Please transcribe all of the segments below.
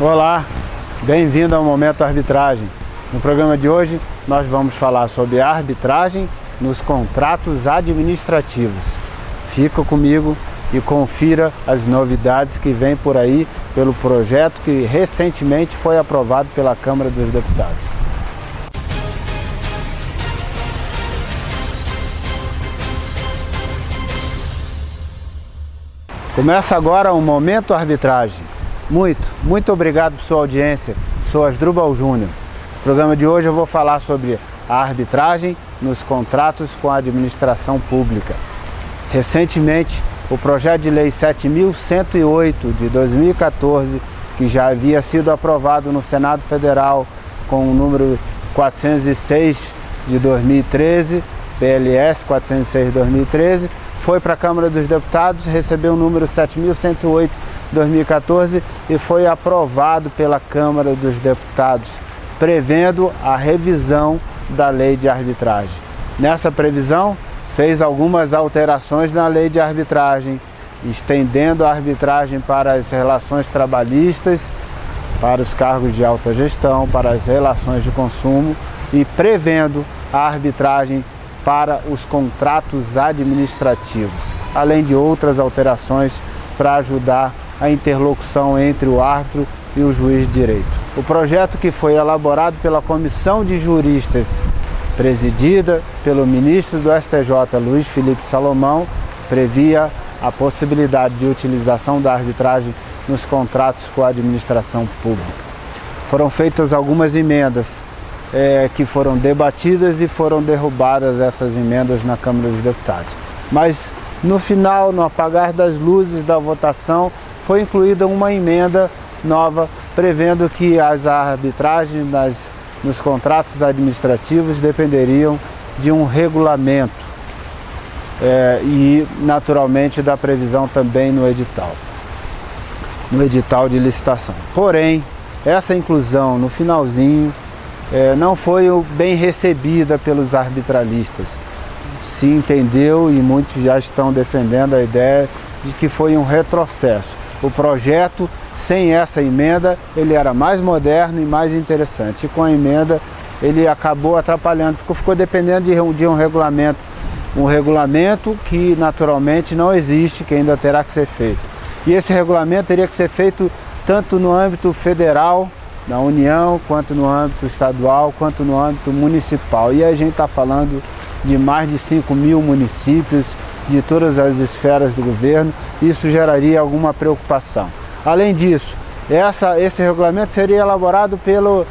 Olá, bem-vindo ao Momento Arbitragem. No programa de hoje nós vamos falar sobre a arbitragem nos contratos administrativos. Fica comigo e confira as novidades que vêm por aí pelo projeto que recentemente foi aprovado pela Câmara dos Deputados. Começa agora o Momento Arbitragem. Muito obrigado por sua audiência. Sou Asdrubal Júnior. No programa de hoje eu vou falar sobre a arbitragem nos contratos com a administração pública. Recentemente, o projeto de lei 7.108 de 2014, que já havia sido aprovado no Senado Federal com o número 406 de 2013, PLS 406 de 2013, foi para a Câmara dos Deputados, recebeu o número 7.108 de 2014 e foi aprovado pela Câmara dos Deputados, prevendo a revisão da lei de arbitragem. Nessa previsão, fez algumas alterações na lei de arbitragem, estendendo a arbitragem para as relações trabalhistas, para os cargos de alta gestão, para as relações de consumo e prevendo a arbitragem para os contratos administrativos, além de outras alterações para ajudar a interlocução entre o árbitro e o juiz de direito. O projeto, que foi elaborado pela Comissão de Juristas, presidida pelo ministro do STJ, Luiz Felipe Salomão, previa a possibilidade de utilização da arbitragem nos contratos com a administração pública. Foram feitas algumas emendas que foram debatidas e foram derrubadas essas emendas na Câmara dos Deputados. Mas no final, no apagar das luzes da votação, foi incluída uma emenda nova prevendo que as arbitragens nos contratos administrativos dependeriam de um regulamento e naturalmente da previsão também no edital de licitação. Porém, essa inclusão no finalzinho não foi bem recebida pelos arbitralistas. Se entendeu e muitos já estão defendendo a ideia de que foi um retrocesso. O projeto, sem essa emenda, ele era mais moderno e mais interessante. E com a emenda, ele acabou atrapalhando, porque ficou dependendo de um regulamento que naturalmente não existe, que ainda terá que ser feito. E esse regulamento teria que ser feito tanto no âmbito federal, na União, quanto no âmbito estadual, quanto no âmbito municipal. E a gente está falando de mais de 5.000 municípios, de todas as esferas do governo. Isso geraria alguma preocupação. Além disso, esse regulamento seria elaborado pelo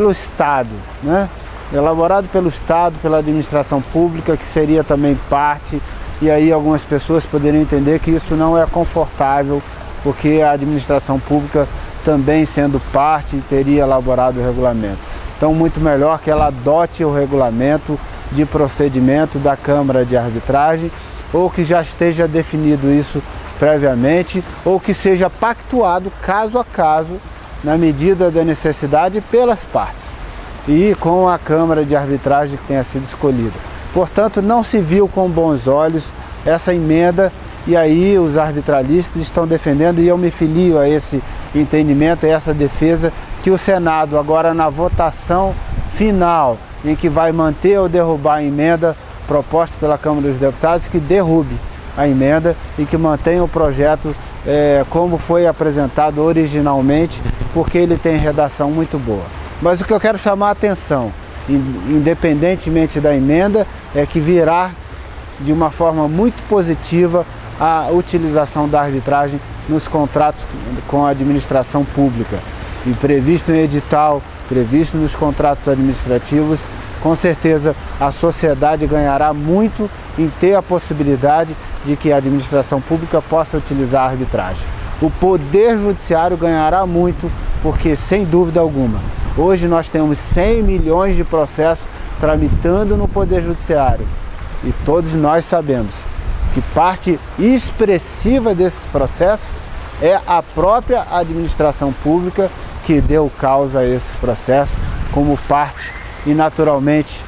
Estado, né? Elaborado pelo Estado, pela administração pública, que seria também parte, e aí algumas pessoas poderiam entender que isso não é confortável, porque a administração pública, também sendo parte, teria elaborado o regulamento. Então, muito melhor que ela adote o regulamento de procedimento da Câmara de Arbitragem, ou que já esteja definido isso previamente, ou que seja pactuado caso a caso, na medida da necessidade, pelas partes, e com a Câmara de Arbitragem que tenha sido escolhida. Portanto, não se viu com bons olhos essa emenda, e aí os arbitralistas estão defendendo, e eu me filio a esse entendimento, a essa defesa, que o Senado, agora na votação final, em que vai manter ou derrubar a emenda proposta pela Câmara dos Deputados, que derrube a emenda e que mantenha o projeto como foi apresentado originalmente, porque ele tem redação muito boa. Mas o que eu quero chamar a atenção, independentemente da emenda, é que virá de uma forma muito positiva a utilização da arbitragem nos contratos com a administração pública. E previsto em edital, previsto nos contratos administrativos, com certeza a sociedade ganhará muito em ter a possibilidade de que a administração pública possa utilizar a arbitragem. O Poder Judiciário ganhará muito, porque, sem dúvida alguma, hoje nós temos 100 milhões de processos tramitando no Poder Judiciário. E todos nós sabemos que parte expressiva desses processos é a própria administração pública que deu causa a esses processos como parte e naturalmente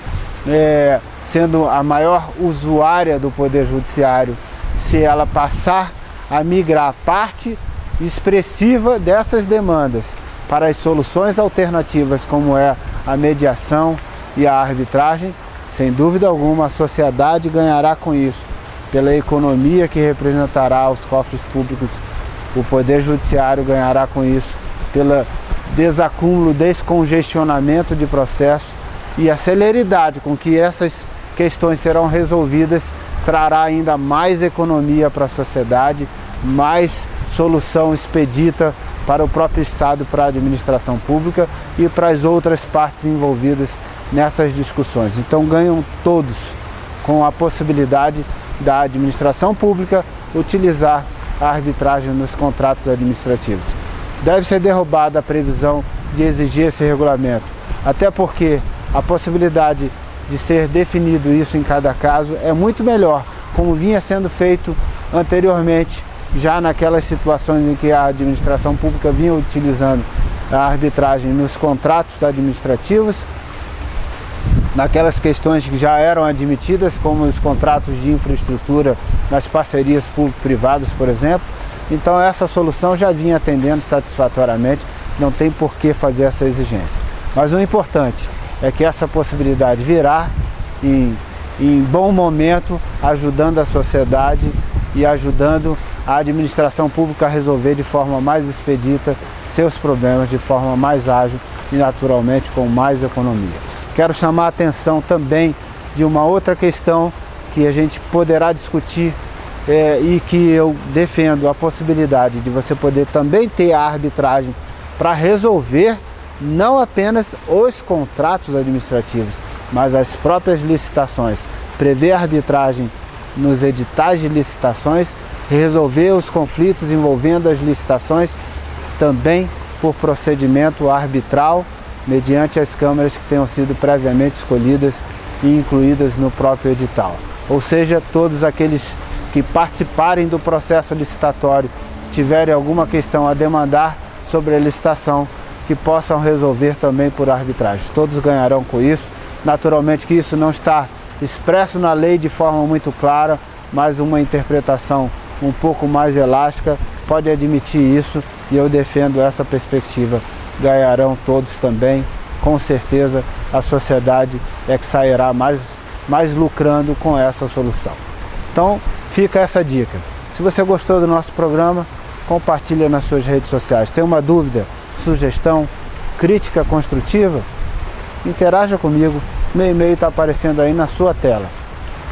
sendo a maior usuária do Poder Judiciário, se ela passar a migrar parte expressiva dessas demandas para as soluções alternativas, como é a mediação e a arbitragem, sem dúvida alguma a sociedade ganhará com isso, pela economia que representará aos cofres públicos, o Poder Judiciário ganhará com isso, pelo desacúmulo, descongestionamento de processos, e a celeridade com que essas questões serão resolvidas trará ainda mais economia para a sociedade, mais solução expedita para o próprio Estado, para a administração pública e para as outras partes envolvidas nessas discussões. Então ganham todos com a possibilidade da administração pública utilizar a arbitragem nos contratos administrativos. Deve ser derrubada a previsão de exigir esse regulamento, até porque a possibilidade de ser definido isso em cada caso é muito melhor, como vinha sendo feito anteriormente, já naquelas situações em que a administração pública vinha utilizando a arbitragem nos contratos administrativos, naquelas questões que já eram admitidas, como os contratos de infraestrutura nas parcerias público-privadas, por exemplo. Então essa solução já vinha atendendo satisfatoriamente, não tem por que fazer essa exigência. Mas o importante é que essa possibilidade virá em bom momento, ajudando a sociedade e ajudando a administração pública a resolver de forma mais expedita seus problemas, de forma mais ágil e naturalmente com mais economia. Quero chamar a atenção também de uma outra questão que a gente poderá discutir e que eu defendo, a possibilidade de você poder também ter a arbitragem para resolver não apenas os contratos administrativos, mas as próprias licitações. Prever a arbitragem nos editais de licitações e resolver os conflitos envolvendo as licitações também por procedimento arbitral, mediante as câmaras que tenham sido previamente escolhidas e incluídas no próprio edital. Ou seja, todos aqueles que participarem do processo licitatório, tiverem alguma questão a demandar sobre a licitação, que possam resolver também por arbitragem. Todos ganharão com isso. Naturalmente que isso não está expresso na lei de forma muito clara, mas uma interpretação um pouco mais elástica pode admitir isso, e eu defendo essa perspectiva. Ganharão todos também, com certeza a sociedade é que sairá mais lucrando com essa solução. Então fica essa dica. Se você gostou do nosso programa, compartilha nas suas redes sociais. Tem uma dúvida, sugestão, crítica construtiva? Interaja comigo, meu e-mail está aparecendo aí na sua tela.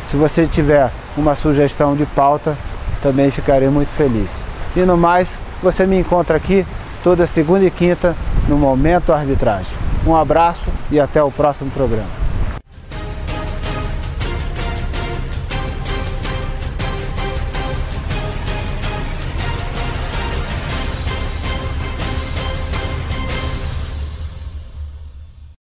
Se você tiver uma sugestão de pauta, também ficarei muito feliz. E no mais, você me encontra aqui toda segunda e quinta no Momento Arbitragem. Um abraço e até o próximo programa.